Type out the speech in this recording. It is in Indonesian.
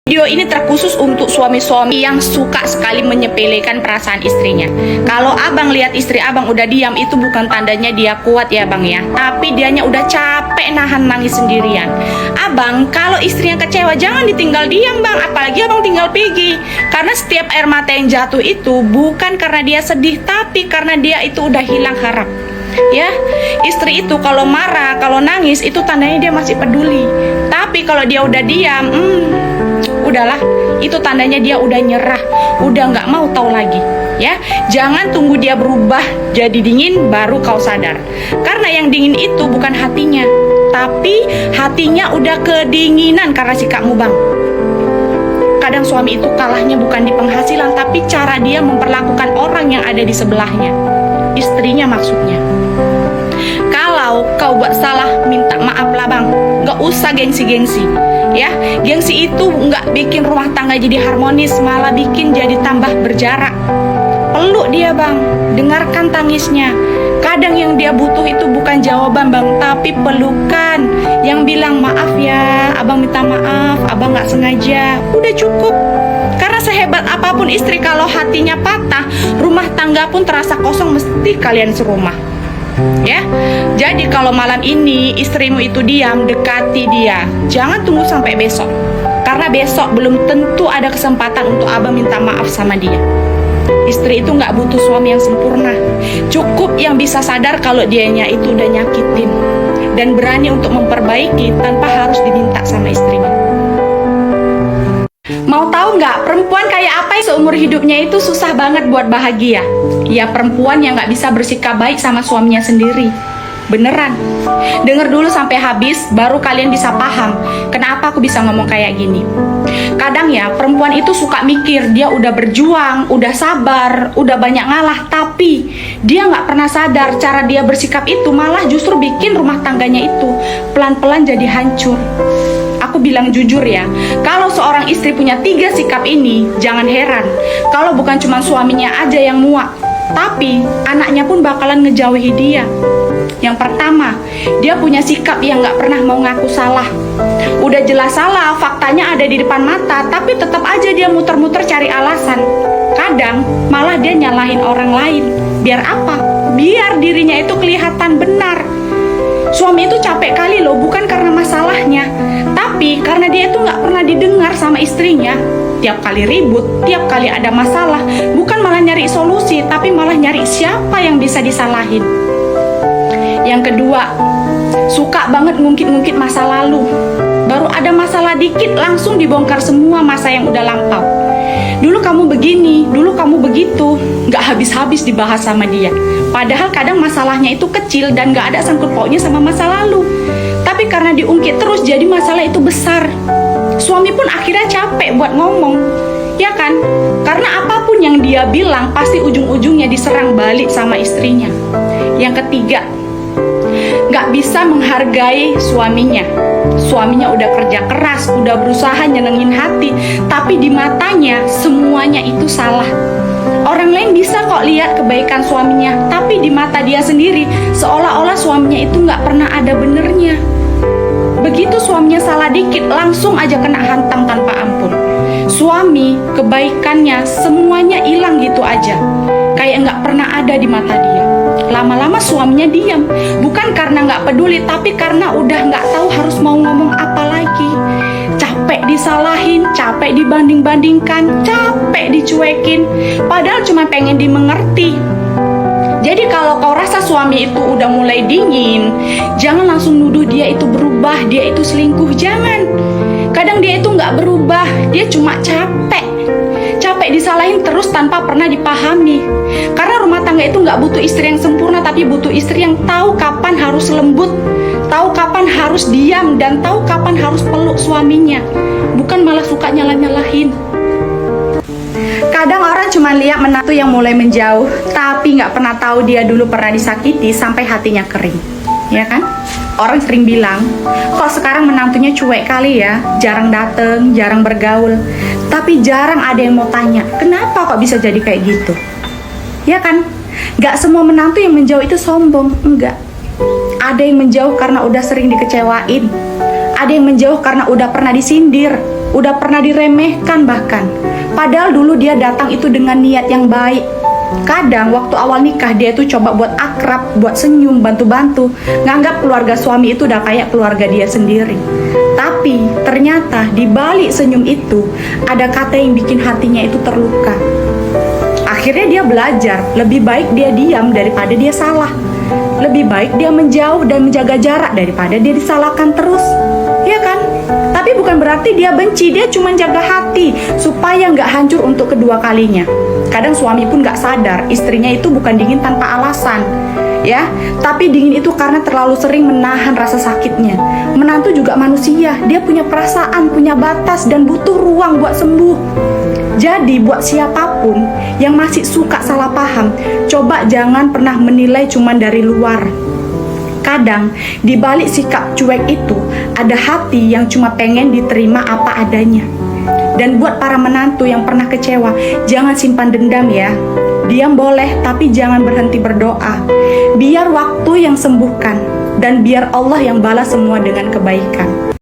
Video ini terkhusus untuk suami-suami yang suka sekali menyepelekan perasaan istrinya. Kalau abang lihat istri abang udah diam, itu bukan tandanya dia kuat ya bang ya, tapi dianya udah capek nahan nangis sendirian. Abang, kalau istrinya kecewa jangan ditinggal diam bang, apalagi abang tinggal pergi. Karena setiap air mata yang jatuh itu bukan karena dia sedih, tapi karena dia itu udah hilang harap. Ya, istri itu kalau marah, kalau nangis itu tandanya dia masih peduli. Tapi kalau dia udah diam, udahlah, itu tandanya dia udah nyerah, udah nggak mau tahu lagi. Ya, jangan tunggu dia berubah jadi dingin baru kau sadar. Karena yang dingin itu bukan hatinya, tapi hatinya udah kedinginan karena sikapmu bang. Kadang suami itu kalahnya bukan di penghasilan, tapi cara dia memperlakukan orang yang ada di sebelahnya, istrinya maksudnya. Kalau kau buat salah, minta maaf lah bang, nggak usah gengsi-gengsi. Ya, gengsi itu nggak bikin rumah tangga jadi harmonis, malah bikin jadi tambah berjarak. Peluk dia bang, dengarkan tangisnya. Kadang yang dia butuh itu bukan jawaban bang, tapi pelukan yang bilang maaf ya, abang minta maaf, abang nggak sengaja. Udah cukup. Karena sehebat apapun istri, kalau hatinya patah, rumah tangga pun terasa kosong, mesti kalian serumah. Ya, jadi kalau malam ini istrimu itu diam, dekati dia. Jangan tunggu sampai besok, karena besok belum tentu ada kesempatan untuk abang minta maaf sama dia. Istri itu nggak butuh suami yang sempurna, cukup yang bisa sadar kalau dianya itu udah nyakitin dan berani untuk memperbaiki tanpa harus diminta sama istrinya. Mau tahu nggak, perempuan kayak apa yang seumur hidupnya itu susah banget buat bahagia? Ya, perempuan yang nggak bisa bersikap baik sama suaminya sendiri. Beneran. Dengar dulu sampai habis, baru kalian bisa paham kenapa aku bisa ngomong kayak gini. Kadang ya, perempuan itu suka mikir dia udah berjuang, udah sabar, udah banyak ngalah, tapi dia nggak pernah sadar cara dia bersikap itu malah justru bikin rumah tangganya itu pelan-pelan jadi hancur. Aku bilang jujur ya, kalau seorang istri punya 3 sikap ini, jangan heran kalau bukan cuma suaminya aja yang muak, tapi anaknya pun bakalan ngejauhi dia. Yang pertama, dia punya sikap yang gak pernah mau ngaku salah. Udah jelas salah, faktanya ada di depan mata, tapi tetap aja dia muter-muter cari alasan. Kadang malah dia nyalahin orang lain. Biar apa? Biar dirinya itu kelihatan benar. Suami itu capek kali loh, bukan karena masalahnya, tapi karena dia itu gak pernah didengar sama istrinya. Tiap kali ribut, tiap kali ada masalah, bukan malah nyari solusi, tapi malah nyari siapa yang bisa disalahin. Yang kedua, suka banget ngungkit-ngungkit masa lalu. Baru ada masalah dikit, langsung dibongkar semua masa yang udah lampau. Dulu kamu begini, dulu kamu begitu, gak habis-habis dibahas sama dia. Padahal kadang masalahnya itu kecil dan gak ada sangkut pautnya sama masa lalu. Tapi karena diungkit terus, jadi masalah itu besar. Suami pun akhirnya capek buat ngomong, ya kan? Karena apapun yang dia bilang, pasti ujung-ujungnya diserang balik sama istrinya. Yang ketiga, gak bisa menghargai suaminya. Suaminya udah kerja keras, udah berusaha nyenengin hati, tapi di matanya semuanya itu salah. Orang lain bisa kok lihat kebaikan suaminya, tapi di mata dia sendiri seolah-olah suaminya itu gak pernah ada benernya. Begitu suaminya salah dikit, langsung aja kena hantam tanpa ampun. Suami, kebaikannya semuanya hilang gitu aja, kayak gak pernah ada di mata dia. Lama-lama suaminya diam, bukan karena gak peduli, tapi karena udah gak tahu harus mau ngomong apa lagi. Capek disalahin, capek dibanding-bandingkan, capek dicuekin, padahal cuma pengen dimengerti. Jadi kalau kau rasa suami itu udah mulai dingin, jangan langsung nuduh dia itu berubah, dia itu selingkuh, jangan. Kadang dia itu gak berubah, dia cuma capek disalahin terus tanpa pernah dipahami. Karena rumah tangga itu gak butuh istri yang sempurna, tapi butuh istri yang tahu kapan harus lembut, tahu kapan harus diam, dan tahu kapan harus peluk suaminya, bukan malah suka nyalah-nyalahin. Kadang orang cuma lihat menantu yang mulai menjauh, tapi gak pernah tahu dia dulu pernah disakiti sampai hatinya kering, ya kan? Orang sering bilang, kok sekarang menantunya cuek kali ya, jarang dateng, jarang bergaul. Tapi jarang ada yang mau tanya, kenapa kok bisa jadi kayak gitu? Ya kan? Gak semua menantu yang menjauh itu sombong, enggak. Ada yang menjauh karena udah sering dikecewain. Ada yang menjauh karena udah pernah disindir, udah pernah diremehkan bahkan. Padahal dulu dia datang itu dengan niat yang baik. Kadang waktu awal nikah dia itu coba buat akrab, buat senyum, bantu-bantu, nganggap keluarga suami itu udah kayak keluarga dia sendiri. Tapi ternyata di balik senyum itu ada kata yang bikin hatinya itu terluka. Akhirnya dia belajar, lebih baik dia diam daripada dia salah. Lebih baik dia menjauh dan menjaga jarak daripada dia disalahkan terus. Ya kan? Tapi bukan berarti dia benci, dia cuma jaga hati supaya nggak hancur untuk kedua kalinya. Kadang suami pun nggak sadar istrinya itu bukan dingin tanpa alasan, ya. Tapi dingin itu karena terlalu sering menahan rasa sakitnya. Menantu juga manusia, dia punya perasaan, punya batas dan butuh ruang buat sembuh. Jadi buat siapapun yang masih suka salah paham, coba jangan pernah menilai cuma dari luar. Kadang di balik sikap cuek itu ada hati yang cuma pengen diterima apa adanya. Dan buat para menantu yang pernah kecewa, jangan simpan dendam ya. Diam boleh, tapi jangan berhenti berdoa. Biar waktu yang sembuhkan dan biar Allah yang balas semua dengan kebaikan.